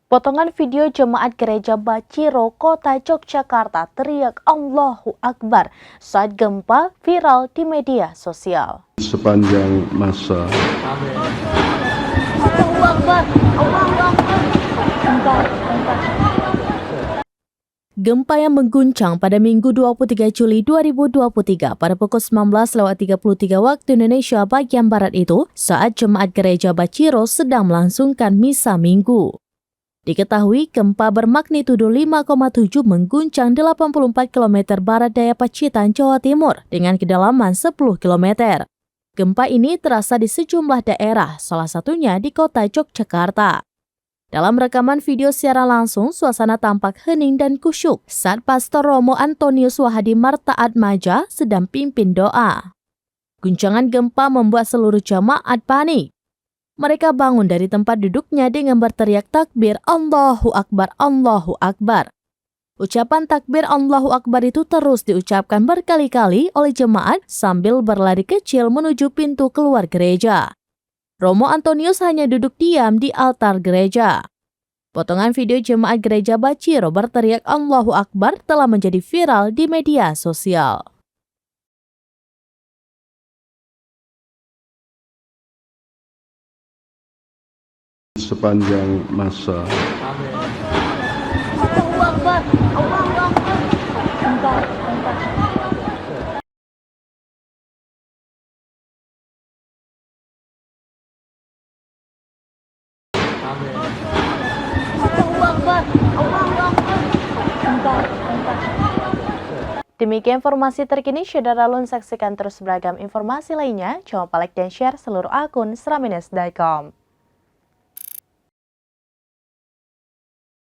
Potongan video jemaat gereja Baciro, Kota Yogyakarta teriak Allahu Akbar saat gempa viral di media sosial. Sepanjang masa. Allahu Akbar, Allahu Akbar. Gempa yang mengguncang pada Minggu 23 Juli 2023 pada pukul 19.33 waktu Indonesia bagian Barat itu saat jemaat gereja Baciro sedang melangsungkan misa Minggu. Diketahui gempa bermagnitudo 5,7 mengguncang 84 km barat daya Pacitan, Jawa Timur dengan kedalaman 10 km. Gempa ini terasa di sejumlah daerah, salah satunya di kota Yogyakarta. Dalam rekaman video secara langsung, suasana tampak hening dan kusyuk saat Pastor Romo Antonius Wahadi Martaatmaja sedang pimpin doa. Guncangan gempa membuat seluruh jemaat panik. Mereka bangun dari tempat duduknya dengan berteriak takbir Allahu Akbar, Allahu Akbar. Ucapan takbir Allahu Akbar itu terus diucapkan berkali-kali oleh jemaat sambil berlari kecil menuju pintu keluar gereja. Romo Antonius hanya duduk diam di altar gereja. Potongan video jemaat gereja Baciro berteriak Allahu Akbar telah menjadi viral di media sosial. Sepanjang masa. Allahu Akbar, Allahu Akbar. Demikian informasi terkini, Saudara Lun saksikan terus beragam informasi lainnya. Jangan lupa like dan share seluruh akun seramines.com.